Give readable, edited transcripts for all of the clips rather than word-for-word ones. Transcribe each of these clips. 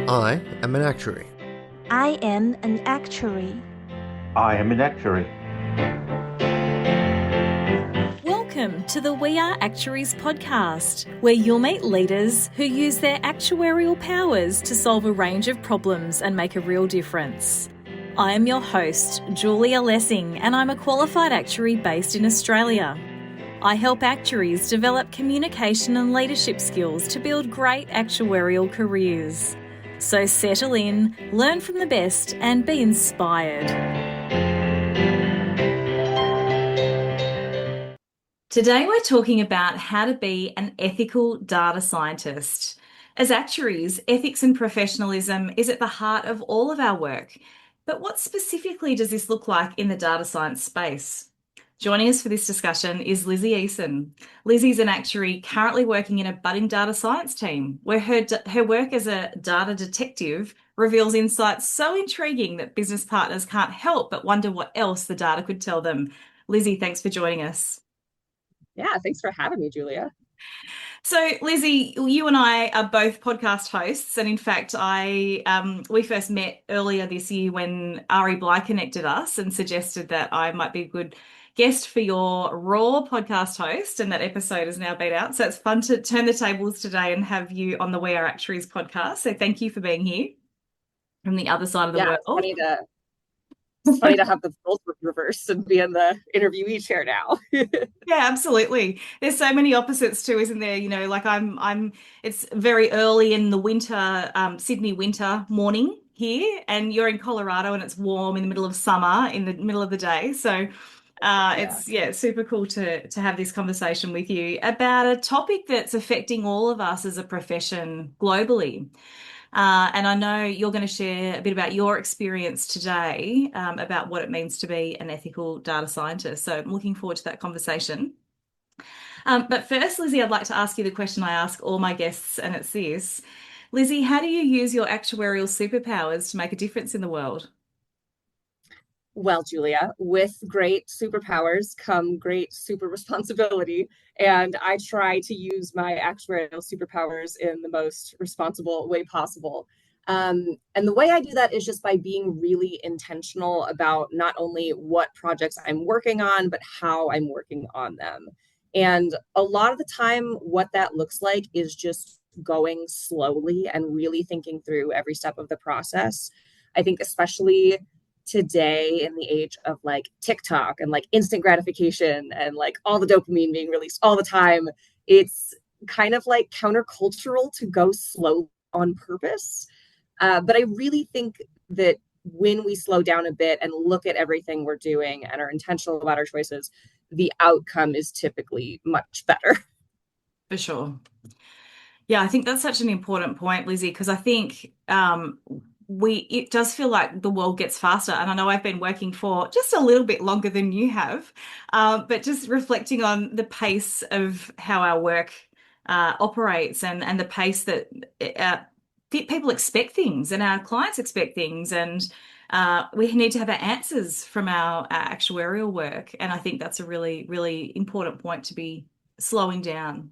I am an actuary. I am an actuary. I am an actuary. Welcome to the We Are Actuaries podcast, where you'll meet leaders who use their actuarial powers to solve a range of problems and make a real difference. I am your host, Julia Lessing, and I'm a qualified actuary based in Australia. I help actuaries develop communication and leadership skills to build great actuarial careers. So settle in, learn from the best, and be inspired. Today we're talking about how to be an ethical data scientist. As actuaries, ethics and professionalism is at the heart of all of our work. But what specifically does this look like in the data science space? Joining us for this discussion is Lizzie Eason. Lizzie's an actuary currently working in a budding data science team, where her work as a data detective reveals insights so intriguing that business partners can't help but wonder what else the data could tell them. Lizzie, thanks for joining us. Yeah, thanks for having me, Julia. So, Lizzie, you and I are both podcast hosts, and in fact, we first met earlier this year when Ari Bly connected us and suggested that I might be a good guest for your Raw podcast host, and that episode has now been out. So it's fun to turn the tables today and have you on the We Are Actuaries podcast. So thank you for being here from the other side of the Yeah, world. it's funny to have the roles reversed and be in the interviewee chair now. Yeah, absolutely. There's so many opposites too, isn't there? You know, like it's very early in the winter, Sydney winter morning here, and you're in Colorado and it's warm in the middle of summer in the middle of the day. So it's super cool to have this conversation with you about a topic that's affecting all of us as a profession globally. And I know you're going to share a bit about your experience today about what it means to be an ethical data scientist. So I'm looking forward to that conversation. But first, Lizzie, I'd like to ask you the question I ask all my guests, and it's this. Lizzie, how do you use your actuarial superpowers to make a difference in the world? Well, Julia, with great superpowers come great super responsibility. And I try to use my actuarial superpowers in the most responsible way possible. And the way I do that is just by being really intentional about not only what projects I'm working on, but how I'm working on them. And a lot of the time, what that looks like is just going slowly and really thinking through every step of the process. I think, especially today in the age of like TikTok and like instant gratification and like all the dopamine being released all the time, it's kind of like countercultural to go slow on purpose. But I really think that when we slow down a bit and look at everything we're doing and are intentional about our choices, the outcome is typically much better. For sure. Yeah, I think that's such an important point, Lizzie, because I think it does feel like the world gets faster. And I know I've been working for just a little bit longer than you have, but just reflecting on the pace of how our work operates and the pace that people expect things and our clients expect things. And we need to have our answers from our actuarial work. And I think that's a really, really important point to be slowing down.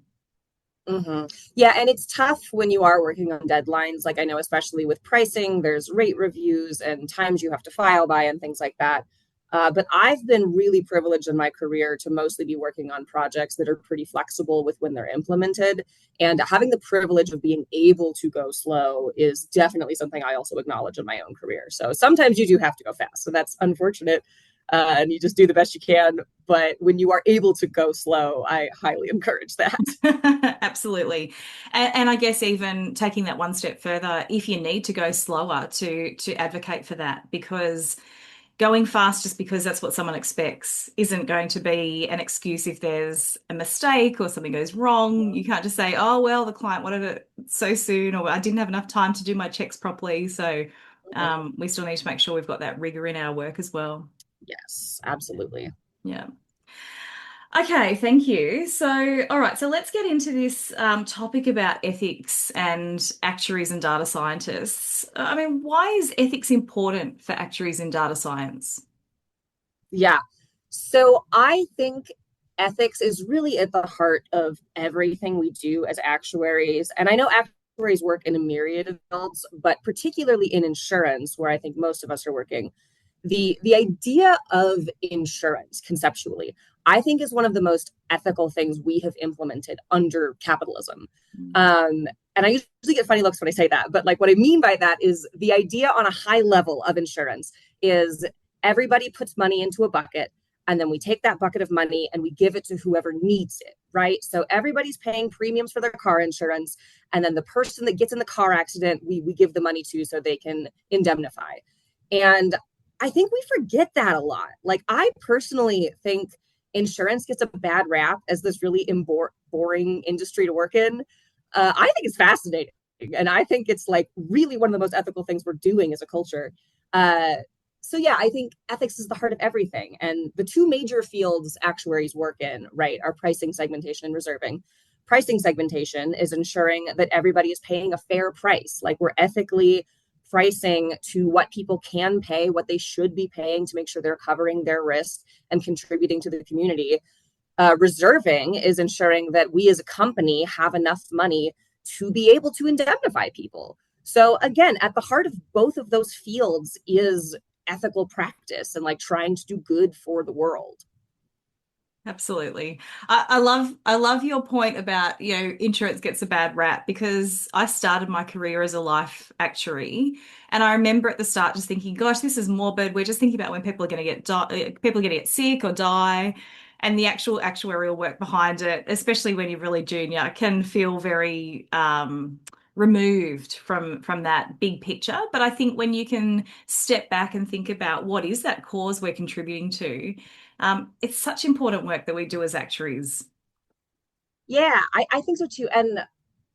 Mm-hmm. Yeah, and it's tough when you are working on deadlines. Like I know, especially with pricing, there's rate reviews and times you have to file by and things like that. But I've been really privileged in my career to mostly be working on projects that are pretty flexible with when they're implemented. And having the privilege of being able to go slow is definitely something I also acknowledge in my own career. So sometimes you do have to go fast. So that's unfortunate. And you just do the best you can. But when you are able to go slow, I highly encourage that. Absolutely. And I guess even taking that one step further, if you need to go slower to advocate for that, because going fast just because that's what someone expects isn't going to be an excuse if there's a mistake or something goes wrong. You can't just say, oh, well, the client wanted it so soon, or I didn't have enough time to do my checks properly. So we still need to make sure we've got that rigor in our work as well. Yes, absolutely. Yeah. Okay, thank you. So, all right, so let's get into this topic about ethics and actuaries and data scientists. I mean, why is ethics important for actuaries in data science? Yeah. So I think ethics is really at the heart of everything we do as actuaries. And I know actuaries work in a myriad of fields, but particularly in insurance, where I think most of us are working, the idea of insurance conceptually, I think, is one of the most ethical things we have implemented under capitalism. And I usually get funny looks when I say that, but like what I mean by that is the idea on a high level of insurance is everybody puts money into a bucket, and then we take that bucket of money and we give it to whoever needs it, right? So everybody's paying premiums for their car insurance, and then the person that gets in the car accident, we give the money to so they can indemnify. And I think we forget that a lot. Like, I personally think insurance gets a bad rap as this really boring industry to work in. I think it's fascinating. And I think it's like really one of the most ethical things we're doing as a culture. So yeah, I think ethics is the heart of everything. And the two major fields actuaries work in, right, are pricing, segmentation, and reserving. Pricing segmentation is ensuring that everybody is paying a fair price. Like, we're ethically pricing to what people can pay, what they should be paying to make sure they're covering their risk and contributing to the community. Reserving is ensuring that we as a company have enough money to be able to indemnify people. So again, at the heart of both of those fields is ethical practice and like trying to do good for the world. Absolutely. I love your point about, insurance gets a bad rap, because I started my career as a life actuary, and I remember at the start just thinking, gosh, this is morbid. We're just thinking about when people are going to people are going to get sick or die, and the actual actuarial work behind it, especially when you're really junior, can feel very removed from that big picture. But I think when you can step back and think about what is that cause we're contributing to, it's such important work that we do as actuaries. Yeah, I think so too. And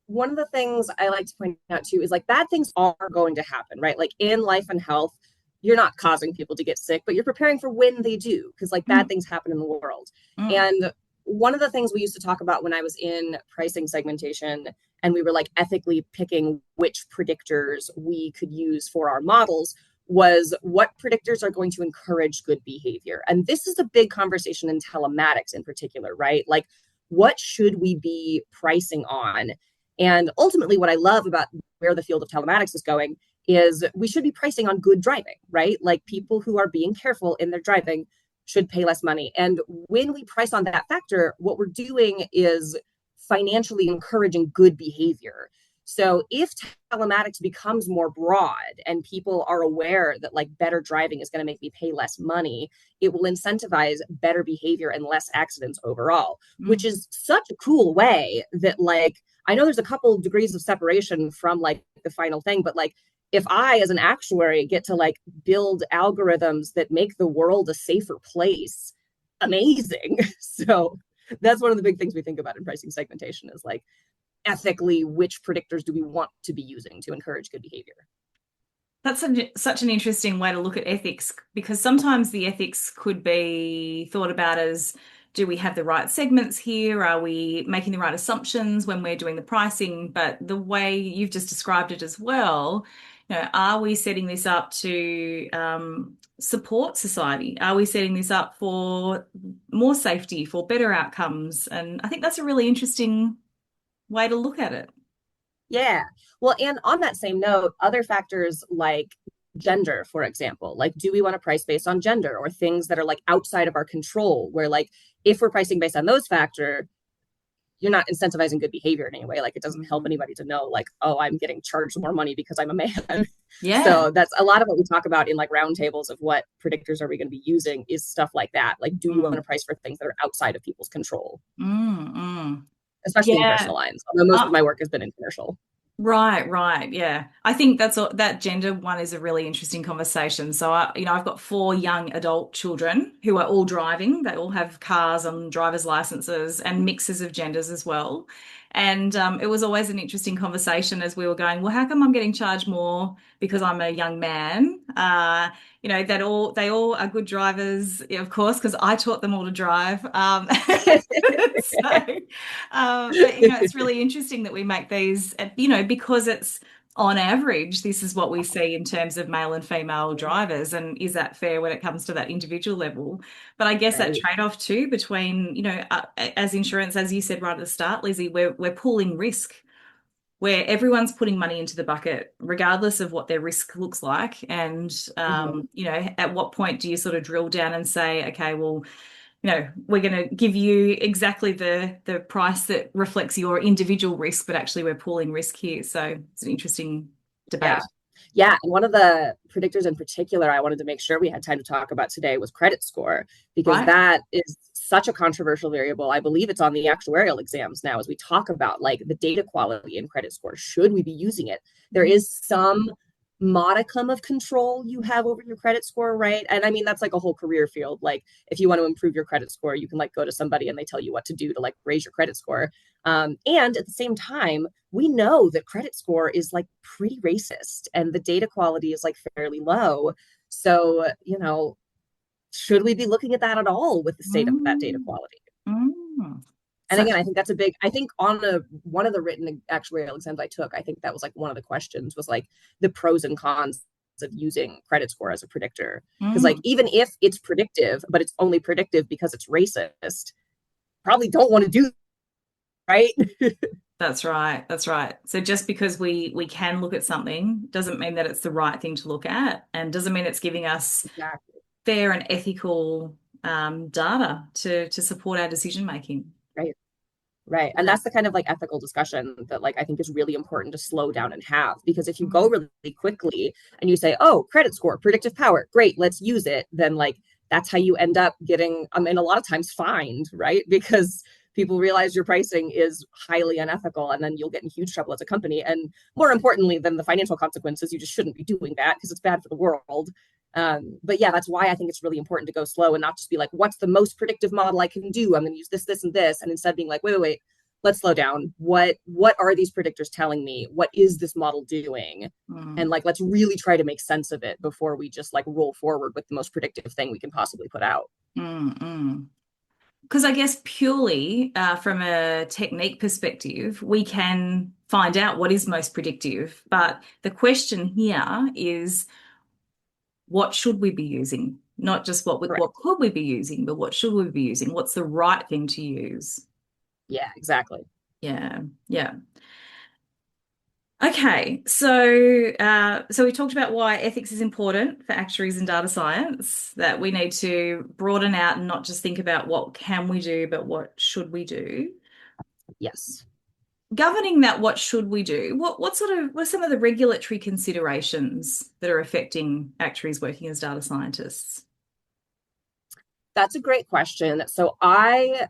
one of the things I like to point out too is like bad things are going to happen, right? Like in life and health, you're not causing people to get sick, but you're preparing for when they do, because like bad things happen in the world. And one of the things we used to talk about when I was in pricing segmentation and we were like ethically picking which predictors we could use for our models was what predictors are going to encourage good behavior. And this is a big conversation in telematics in particular, right? Like, what should we be pricing on? And ultimately, what I love about where the field of telematics is going is we should be pricing on good driving, right? Like, people who are being careful in their driving should pay less money. And when we price on that factor, what we're doing is financially encouraging good behavior. So if telematics becomes more broad and people are aware that like better driving is going to make me pay less money, it will incentivize better behavior and less accidents overall, which is such a cool way that like, I know there's a couple of degrees of separation from like the final thing, but like, if I, as an actuary, get to like build algorithms that make the world a safer place, amazing. So that's one of the big things we think about in pricing segmentation is like, ethically, which predictors do we want to be using to encourage good behavior? That's such an interesting way to look at ethics, because sometimes the ethics could be thought about as, do we have the right segments here? Are we making the right assumptions when we're doing the pricing? But the way you've just described it as well, are we setting this up to support society? Are we setting this up for more safety, for better outcomes? And I think that's a really interesting way to look at it. Yeah. Well, and on that same note, other factors like gender, for example, like, do we want to price based on gender or things that are like outside of our control, where like if we're pricing based on those factors, you're not incentivizing good behavior in any way. Like, it doesn't help anybody to know like, oh, I'm getting charged more money because I'm a man. Yeah. So that's a lot of what we talk about in like roundtables of what predictors are we going to be using is stuff like that. Like, do we want to price for things that are outside of people's control? Especially in personal lines, although most of my work has been in commercial. Right. Yeah. I think that gender one is a really interesting conversation. So I've got 4 young adult children who are all driving. They all have cars and driver's licenses and mixes of genders as well. And it was always an interesting conversation as we were going, well, how come I'm getting charged more because I'm a young man? They all are good drivers, of course, because I taught them all to drive. But it's really interesting that we make these, because it's on average, this is what we see in terms of male and female drivers. And is that fair when it comes to that individual level? But I guess that trade-off too between, as insurance, as you said right at the start, Lizzie, we're pooling risk. where everyone's putting money into the bucket, regardless of what their risk looks like. And, at what point do you sort of drill down and say, okay, well, we're going to give you exactly the price that reflects your individual risk, but actually we're pooling risk here. So it's an interesting debate. Yeah. Yeah. And one of the predictors in particular I wanted to make sure we had time to talk about today was credit score, because Right. that is such a controversial variable. I believe it's on the actuarial exams now as we talk about like the data quality in credit score. Should we be using it? There is some modicum of control you have over your credit score, right? And I mean, that's like a whole career field. Like if you want to improve your credit score, you can like go to somebody and they tell you what to do to like raise your credit score. And at the same time, we know that credit score is like pretty racist and the data quality is like fairly low. So, should we be looking at that at all with the state of that data quality? Mm. And again, I think that's I think on one of the written actuarial exams I took, I think that was like one of the questions was like the pros and cons of using credit score as a predictor. Because like even if it's predictive, but it's only predictive because it's racist, probably don't want to do, right? That's right. That's right. So just because we can look at something doesn't mean that it's the right thing to look at, and doesn't mean it's giving us Exactly. fair and ethical data to support our decision making. Right. Right. And that's the kind of like ethical discussion that like I think is really important to slow down and have, because if you go really quickly and you say, oh, credit score, predictive power, great, let's use it, then like that's how you end up getting, I mean, a lot of times fined, right? Because people realize your pricing is highly unethical and then you'll get in huge trouble as a company. And more importantly than the financial consequences, you just shouldn't be doing that because it's bad for the world. But yeah, that's why I think it's really important to go slow and not just be like, what's the most predictive model I can do? I'm going to use this, this, and this. And instead being like, wait, let's slow down. What are these predictors telling me? What is this model doing? And like, let's really try to make sense of it before we just like roll forward with the most predictive thing we can possibly put out. Because I guess purely from a technique perspective, we can find out what is most predictive. But the question here is, what should we be using? Not just what could we be using, but what should we be using? What's the right thing to use? Yeah, exactly. Yeah. Okay, so we talked about why ethics is important for actuaries and data science, that we need to broaden out and not just think about what can we do, but what should we do. Yes. Governing that, what should we do? What are some of the regulatory considerations that are affecting actuaries working as data scientists? That's a great question. So I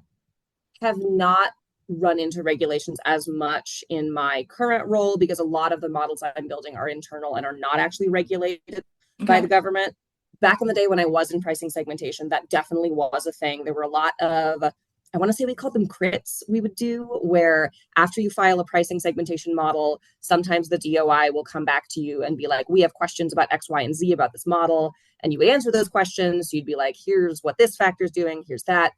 have not run into regulations as much in my current role because a lot of the models I'm building are internal and are not actually regulated by the government. Back in the day when I was in pricing segmentation, that definitely was a thing. There were a lot of, I want to say we called them crits we would do, where after you file a pricing segmentation model, sometimes the DOI will come back to you and be like, we have questions about X, Y, and Z about this model. And you would answer those questions. You'd be like, here's what this factor is doing, here's that.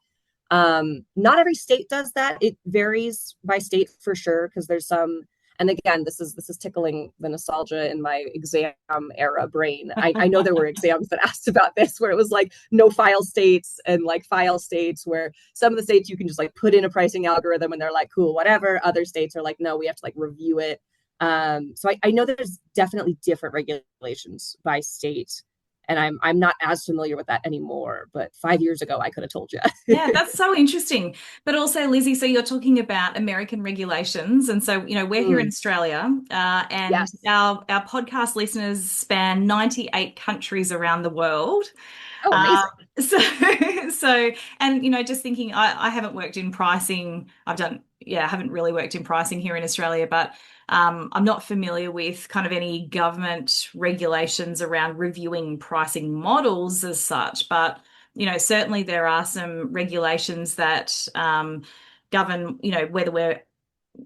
Not every state does that. It varies by state for sure, because there's some, and again, this is tickling the nostalgia in my exam era brain. I know there were exams that asked about this where it was like no file states and like file states, where some of the states you can just like put in a pricing algorithm and they're like, cool, whatever. Other states are like, no, we have to like review it. So I know there's definitely different regulations by state. And I'm not as familiar with that anymore, but 5 years ago I could have told you. Yeah, that's so interesting. But also, Lizzie, so you're talking about American regulations, and so we're here in Australia, and Yes. our podcast listeners span 98 countries around the world. Oh, amazing. So, and just thinking, I haven't worked in pricing. I haven't really worked in pricing here in Australia, but I'm not familiar with kind of any government regulations around reviewing pricing models as such. But certainly there are some regulations that govern, whether we're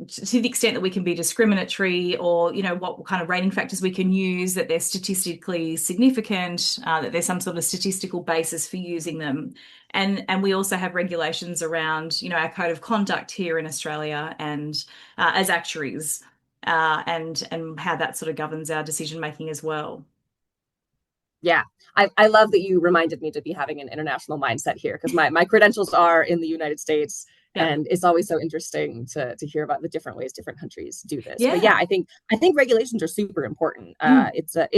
to the extent that we can be discriminatory, or what kind of rating factors we can use, that they're statistically significant, that there's some sort of statistical basis for using them. And we also have regulations around our code of conduct here in Australia, and as actuaries, and how that sort of governs our decision making as well. Yeah, I love that you reminded me to be having an international mindset here, because my credentials are in the United States. Yeah. And it's always so interesting to hear about the different ways different countries do this. Yeah. But yeah, I think regulations are super important. It's a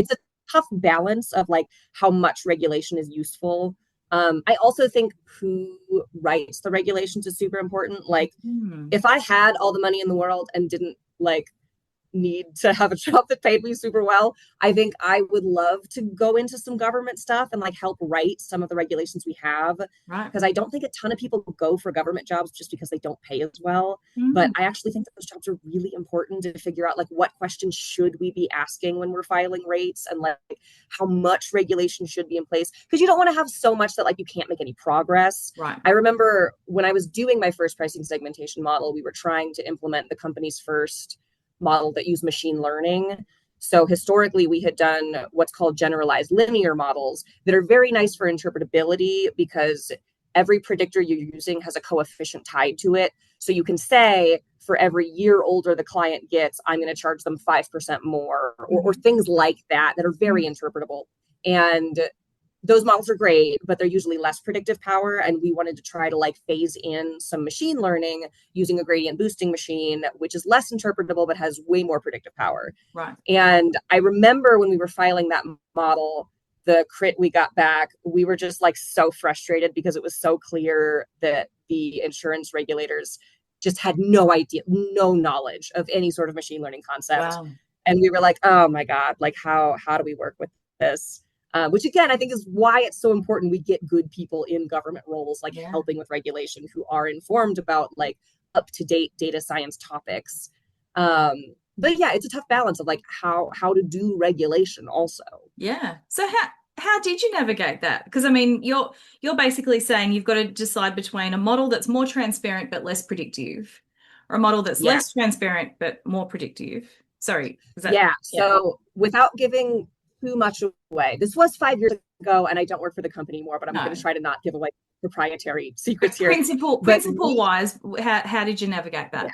tough balance of like how much regulation is useful. I also think who writes the regulations is super important. Like if I had all the money in the world and didn't like need to have a job that paid me super well, I think I would love to go into some government stuff and like help write some of the regulations we have. Right. Because I don't think a ton of people go for government jobs just because they don't pay as well. But I actually think that those jobs are really important to figure out like what questions should we be asking when we're filing rates, and like how much regulation should be in place, because you don't want to have so much that like you can't make any progress. Right. I remember when I was doing my first pricing segmentation model, we were trying to implement the company's first model that used machine learning. So historically, we had done what's called generalized linear models that are very nice for interpretability because every predictor you're using has a coefficient tied to it. So you can say for every year older the client gets, I'm going to charge them 5% more, or things like that are very interpretable. And those models are great, but they're usually less predictive power. And we wanted to try to like phase in some machine learning using a gradient boosting machine, which is less interpretable, but has way more predictive power. Right. And I remember when we were filing that model, the crit we got back, we were just like so frustrated because it was so clear that the insurance regulators just had no idea, no knowledge of any sort of machine learning concept. Wow. And we were like, oh my God, like how do we work with this? Which again, I think is why it's so important we get good people in government roles, like helping with regulation, who are informed about like up-to-date data science topics. But yeah, it's a tough balance of like how to do regulation also. Yeah. So how did you navigate that? Because I mean, you're basically saying you've got to decide between a model that's more transparent but less predictive, or a model that's less transparent but more predictive. Sorry, is that So without giving too much away, this was 5 years ago, and I don't work for the company anymore, but I'm going to try to not give away proprietary secrets here. Principle wise, how did you navigate that?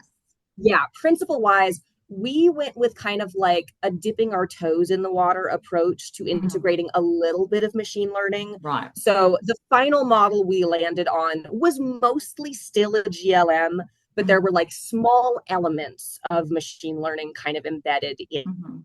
Principle wise, we went with kind of like a dipping our toes in the water approach to integrating a little bit of machine learning. Right. So the final model we landed on was mostly still a GLM, but there were like small elements of machine learning kind of embedded in.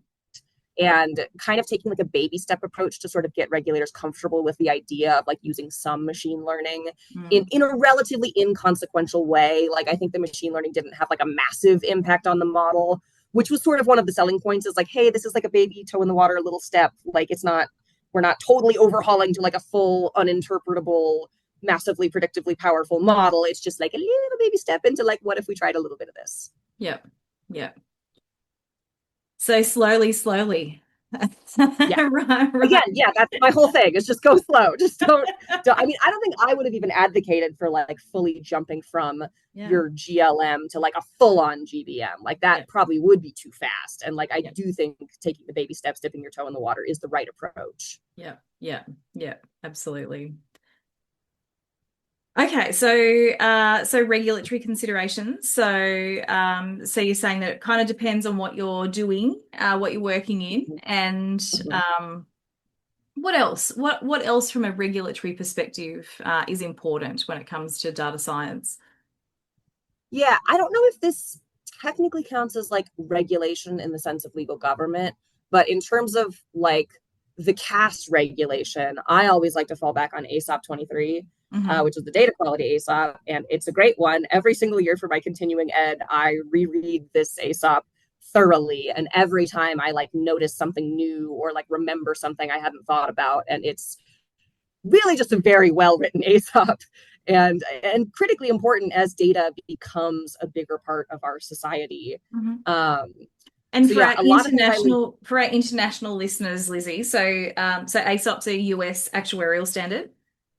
And kind of taking like a baby step approach to sort of get regulators comfortable with the idea of like using some machine learning in a relatively inconsequential way. Like I think the machine learning didn't have like a massive impact on the model, which was sort of one of the selling points, is like, hey, this is like a baby toe in the water, little step. Like we're not totally overhauling to like a full uninterpretable, massively predictively powerful model. It's just like a little baby step into like, what if we tried a little bit of this? Yeah. So slowly. Right. Again, that's my whole thing, is just go slow. Just don't. I mean, I don't think I would have even advocated for like fully jumping from your GLM to like a full-on GBM. Like that probably would be too fast. And like I do think taking the baby steps, dipping your toe in the water is the right approach. Yeah, absolutely. Okay, so regulatory considerations. So you're saying that it kind of depends on what you're doing, what you're working in, and what else? What else from a regulatory perspective is important when it comes to data science? Yeah, I don't know if this technically counts as like regulation in the sense of legal government, but in terms of like the CAS regulation, I always like to fall back on ASOP 23. Which is the data quality ASOP, and it's a great one. Every single year for my continuing ed, I reread this ASOP thoroughly, and every time I like notice something new or like remember something I hadn't thought about, and it's really just a very well written ASOP, and critically important as data becomes a bigger part of our society. And so for our international listeners, Lizzie, so ASOP's a US actuarial standard.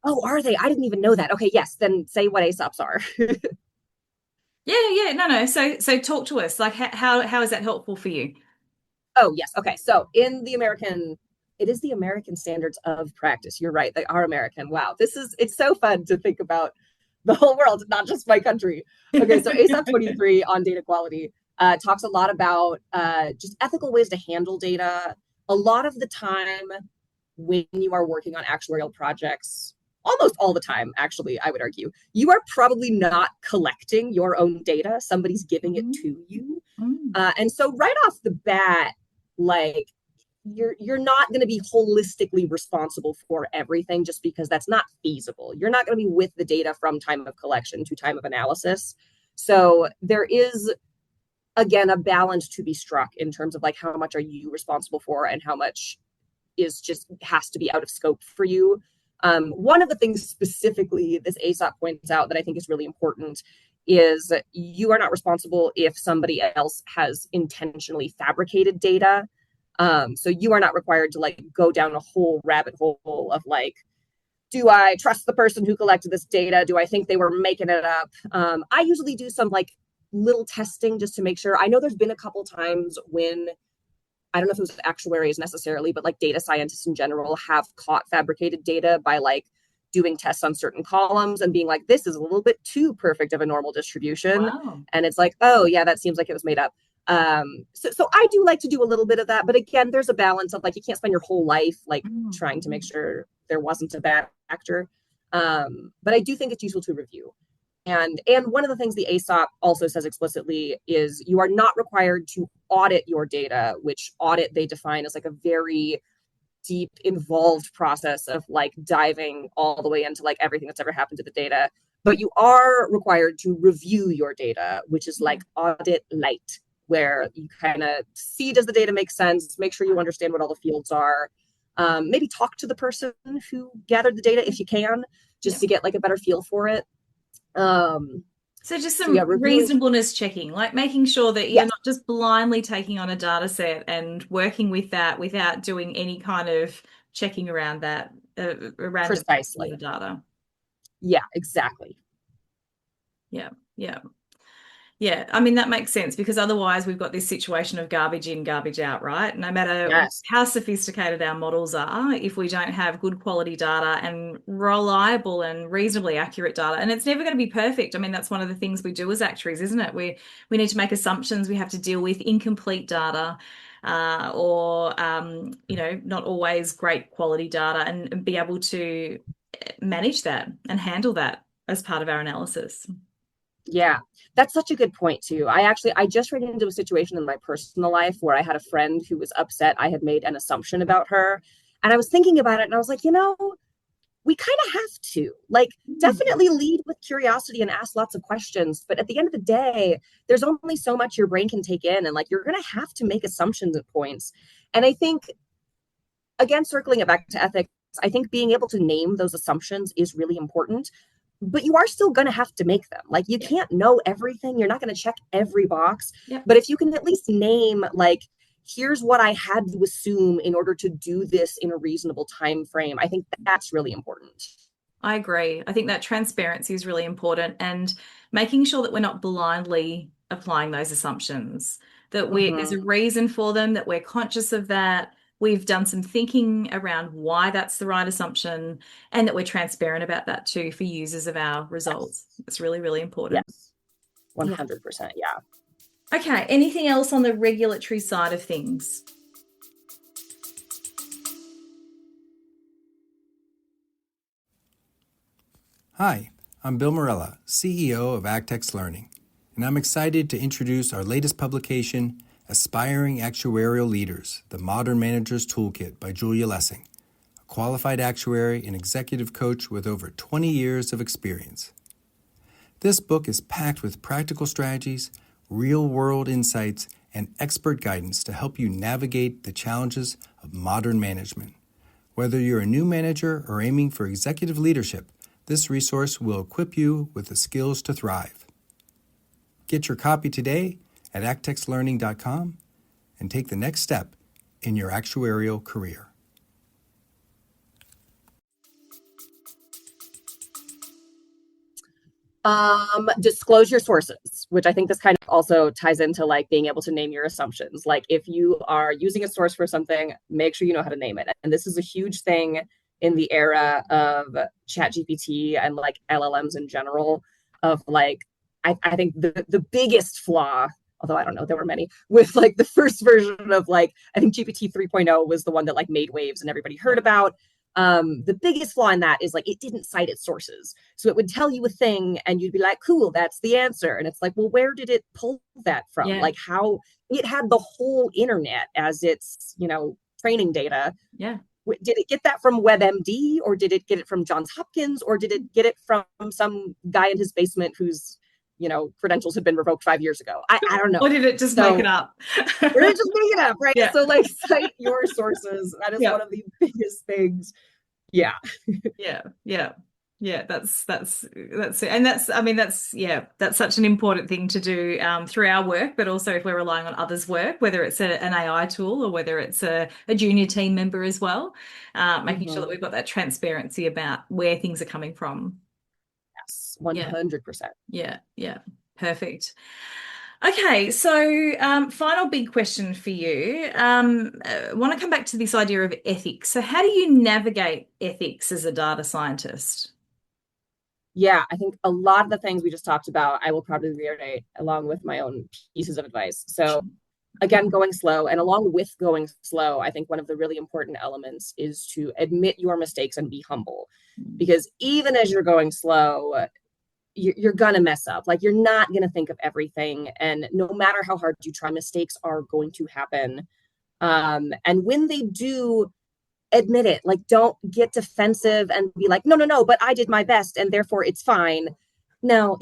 Oh, are they? I didn't even know that. Okay, yes. Then say what ASOPs are. No. So talk to us. Like, how is that helpful for you? Oh, yes. Okay. So it is the American standards of practice. You're right. They are American. Wow. It's so fun to think about the whole world, not just my country. Okay. So ASOP 23 on data quality talks a lot about just ethical ways to handle data. A lot of the time when you are working on actuarial projects, almost all the time, actually, I would argue, you are probably not collecting your own data. Somebody's giving it to you. And so right off the bat, like, you're not going to be holistically responsible for everything, just because that's not feasible. You're not going to be with the data from time of collection to time of analysis. So there is, again, a balance to be struck in terms of like, how much are you responsible for and how much is just has to be out of scope for you. One of the things specifically this ASOP points out that I think is really important is you are not responsible if somebody else has intentionally fabricated data. So you are not required to like go down a whole rabbit hole of like, do I trust the person who collected this data? Do I think they were making it up? I usually do some like little testing just to make sure. I know there's been a couple times when, I don't know if it was actuaries necessarily, but like data scientists in general have caught fabricated data by like doing tests on certain columns and being like, this is a little bit too perfect of a normal distribution. Wow. And it's like, oh yeah, that seems like it was made up. So I do like to do a little bit of that, but again, there's a balance of like, you can't spend your whole life like trying to make sure there wasn't a bad actor. But I do think it's useful to review. And one of the things the ASOP also says explicitly is you are not required to audit your data, which audit they define as like a very deep, involved process of like diving all the way into like everything that's ever happened to the data. But you are required to review your data, which is like audit light, where you kind of see, does the data make sense? Make sure you understand what all the fields are. Maybe talk to the person who gathered the data if you can, just to get like a better feel for it. So just some reasonableness checking, like making sure that you're not just blindly taking on a data set and working with that without doing any kind of checking around that, around precisely the data. Yeah, exactly. Yeah, I mean, that makes sense, because otherwise we've got this situation of garbage in, garbage out, right? No matter how sophisticated our models are, if we don't have good quality data and reliable and reasonably accurate data, and it's never going to be perfect. I mean, that's one of the things we do as actuaries, isn't it? We need to make assumptions. We have to deal with incomplete data or not always great quality data, and be able to manage that and handle that as part of our analysis. Yeah, that's such a good point too. I just ran into a situation in my personal life where I had a friend who was upset I had made an assumption about her. And I was thinking about it and I was like, we kind of have to like definitely lead with curiosity and ask lots of questions. But at the end of the day, there's only so much your brain can take in. And like, you're going to have to make assumptions at points. And I think, again, circling it back to ethics, I think being able to name those assumptions is really important. But you are still going to have to make them. Like, you can't know everything. You're not going to check every box. But if you can at least name, like, here's what I had to assume in order to do this in a reasonable time frame, I think that's really important. I agree. I think that transparency is really important, and making sure that we're not blindly applying those assumptions, that there's a reason for them, that we're conscious of that. We've done some thinking around why that's the right assumption, and that we're transparent about that too for users of our results. It's really, really important. Yes, 100%. Yeah. Okay. Anything else on the regulatory side of things? Hi, I'm Bill Morella, CEO of Actex Learning, and I'm excited to introduce our latest publication, Aspiring Actuarial Leaders, The Modern Manager's Toolkit by Julia Lessing, a qualified actuary and executive coach with over 20 years of experience. This book is packed with practical strategies, real-world insights, and expert guidance to help you navigate the challenges of modern management. Whether you're a new manager or aiming for executive leadership, this resource will equip you with the skills to thrive. Get your copy today at actexlearning.com and take the next step in your actuarial career. Disclose your sources, which I think this kind of also ties into like being able to name your assumptions. Like, if you are using a source for something, make sure you know how to name it. And this is a huge thing in the era of ChatGPT and like LLMs in general, of like, I think the biggest flaw, although I don't know, there were many, with like the first version of like, I think GPT 3.0 was the one that like made waves and everybody heard about. The biggest flaw in that is like it didn't cite its sources. So it would tell you a thing and you'd be like, cool, that's the answer. And it's like, well, where did it pull that from? Yeah. Like how it had the whole internet as its, training data. Yeah. Did it get that from WebMD, or did it get it from Johns Hopkins, or did it get it from some guy in his basement whose credentials had been revoked 5 years ago? I don't know. Or did it just make it up? Or did it just make it up, right? Yeah. So like cite your sources. That is one of the biggest things. Yeah. Yeah, that's it. And that's such an important thing to do through our work, but also if we're relying on others' work, whether it's an AI tool or whether it's a junior team member as well, making sure that we've got that transparency about where things are coming from. Yes, 100%. Yeah, perfect. Okay, so final big question for you. I want to come back to this idea of ethics. So how do you navigate ethics as a data scientist? Yeah, I think a lot of the things we just talked about, I will probably reiterate along with my own pieces of advice. So again, going slow, and along with going slow, I think one of the really important elements is to admit your mistakes and be humble. Because even as you're going slow, you're gonna mess up. Like you're not gonna think of everything, and no matter how hard you try, mistakes are going to happen. And when they do, admit it. Like don't get defensive and be like, no, but I did my best and therefore it's fine. No,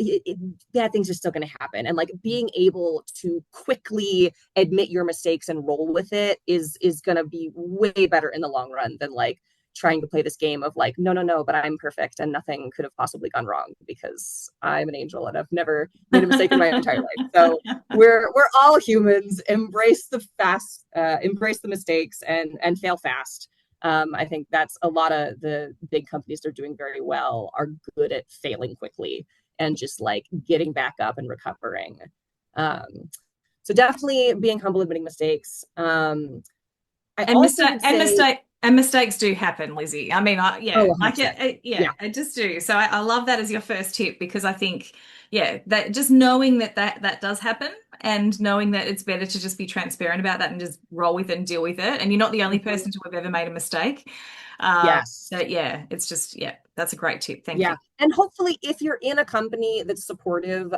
bad things are still going to happen. And like being able to quickly admit your mistakes and roll with it is going to be way better in the long run than like trying to play this game of like, no, but I'm perfect and nothing could have possibly gone wrong because I'm an angel and I've never made a mistake in my entire life. So we're all humans. Embrace the mistakes and fail fast. I think that's a lot of the big companies that are doing very well are good at failing quickly and just like getting back up and recovering. So definitely being humble, admitting mistakes. Mistakes do happen, Lizzie. I mean, I just do. So I love that as your first tip because I think, that just knowing that does happen and knowing that it's better to just be transparent about that and just roll with it and deal with it. And you're not the only person to have ever made a mistake. Yes. So it's just, that's a great tip. Thank you. And hopefully if you're in a company that's supportive,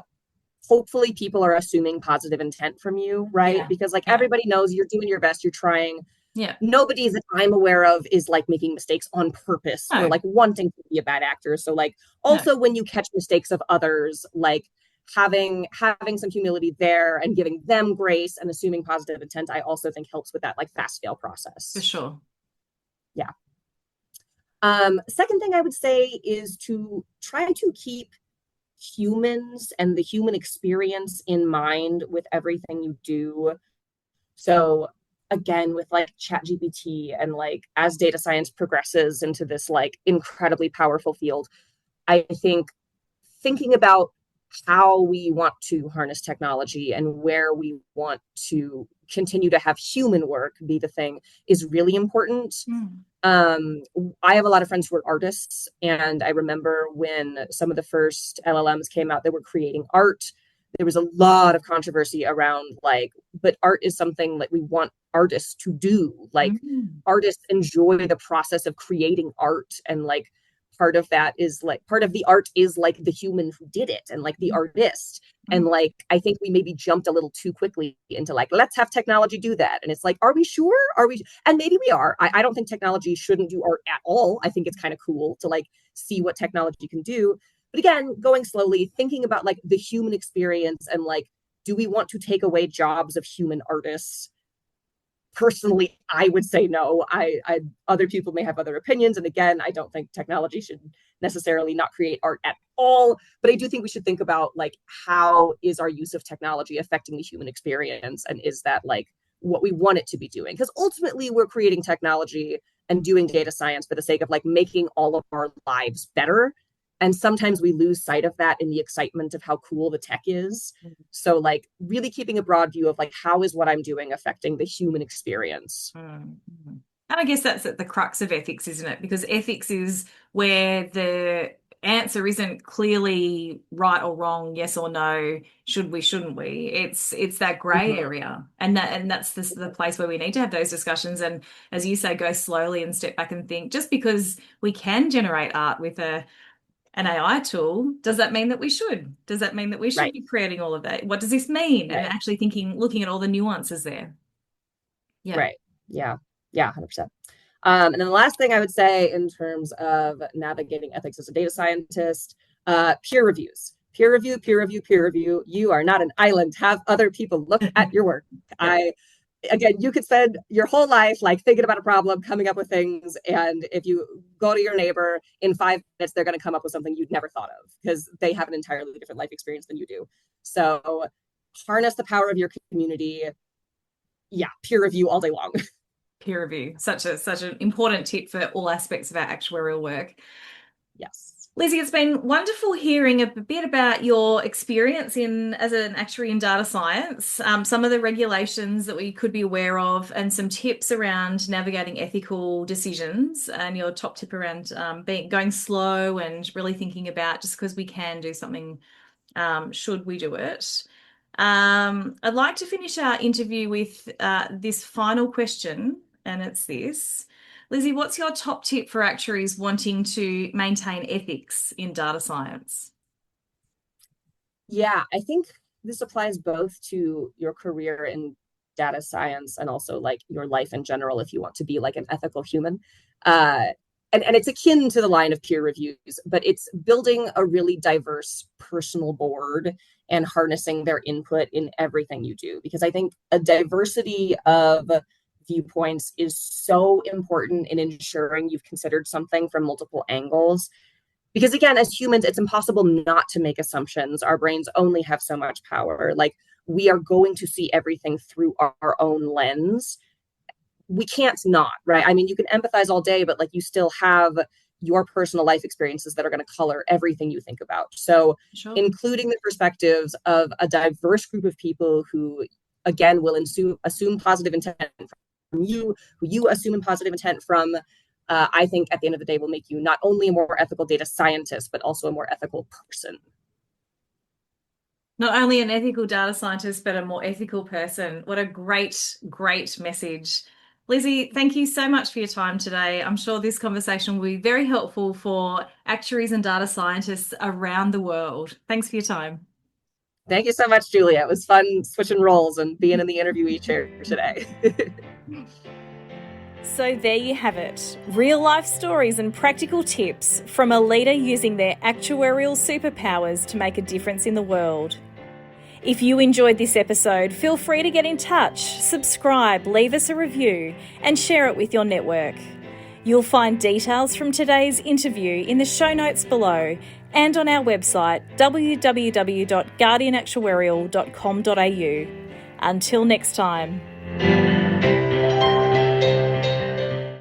hopefully people are assuming positive intent from you, right? Yeah. Because like everybody knows you're doing your best, you're trying. Yeah. Nobody that I'm aware of is like making mistakes on purpose or like wanting to be a bad actor. So like also when you catch mistakes of others, like having some humility there and giving them grace and assuming positive intent, I also think helps with that like fast fail process. For sure. Yeah. Second thing I would say is to try to keep humans and the human experience in mind with everything you do. So again, with like ChatGPT and like as data science progresses into this like incredibly powerful field, I think thinking about how we want to harness technology and where we want to continue to have human work be the thing is really important. I have a lot of friends who are artists, and I remember when some of the first LLMs came out, they were creating art. There was a lot of controversy around like, but art is something like we want artists to do. Like artists enjoy the process of creating art, and like part of that is like part of the art is like the human who did it and like the artist. And like I think we maybe jumped a little too quickly into like, let's have technology do that. And it's like, are we sure? And maybe we are. I don't think technology shouldn't do art at all. I think it's kind of cool to like see what technology can do. But again, going slowly, thinking about like the human experience and like, do we want to take away jobs of human artists? Personally, I would say no. Other people may have other opinions. And again, I don't think technology should necessarily not create art at all. But I do think we should think about like, how is our use of technology affecting the human experience? And is that like what we want it to be doing? Because ultimately we're creating technology and doing data science for the sake of like making all of our lives better. And sometimes we lose sight of that in the excitement of how cool the tech is. So like really keeping a broad view of like, how is what I'm doing affecting the human experience? And I guess that's at the crux of ethics, isn't it? Because ethics is where the answer isn't clearly right or wrong, yes or no, should we, shouldn't we? It's that gray area, and that's the place where we need to have those discussions. And as you say, go slowly and step back and think. Just because we can generate art with an AI tool, does that mean that we should? Does that mean that we should Right. be creating all of that? What does this mean? And Right. actually looking at all the nuances there. Yeah. Right. Yeah. Yeah. 100%. And then the last thing I would say in terms of navigating ethics as a data scientist, peer reviews. Peer review, peer review, peer review. You are not an island. Have other people look at your work. Again, you could spend your whole life like thinking about a problem, coming up with things. And if you go to your neighbor in 5 minutes, they're going to come up with something you'd never thought of because they have an entirely different life experience than you do. So harness the power of your community. Yeah, peer review all day long. Peer review, such an important tip for all aspects of our actuarial work. Yes. Lizzie, it's been wonderful hearing a bit about your experience as an actuary in data science, some of the regulations that we could be aware of, and some tips around navigating ethical decisions, and your top tip around going slow and really thinking about just because we can do something, should we do it? I'd like to finish our interview with this final question, and it's this. Lizzie, what's your top tip for actuaries wanting to maintain ethics in data science? Yeah, I think this applies both to your career in data science and also like your life in general if you want to be like an ethical human. And it's akin to the line of peer reviews, but it's building a really diverse personal board and harnessing their input in everything you do. Because I think a diversity of viewpoints is so important in ensuring you've considered something from multiple angles. Because again, as humans, it's impossible not to make assumptions. Our brains only have so much power. Like we are going to see everything through our own lens. We can't not, right? I mean, you can empathize all day, but like you still have your personal life experiences that are going to color everything you think about. So including the perspectives of a diverse group of people who, again, will assume positive intent from you, who you assume positive intent from, I think at the end of the day will make you not only a more ethical data scientist, but also a more ethical person. Not only an ethical data scientist, but a more ethical person. What a great, great message. Lizzie, thank you so much for your time today. I'm sure this conversation will be very helpful for actuaries and data scientists around the world. Thanks for your time. Thank you so much, Julia. It was fun switching roles and being in the interviewee chair today. So there you have it, real life stories and practical tips from a leader using their actuarial superpowers to make a difference in the world. If you enjoyed this episode, feel free to get in touch, subscribe, leave us a review, and share it with your network. You'll find details from today's interview in the show notes below and on our website www.guardianactuarial.com.au. Until next time.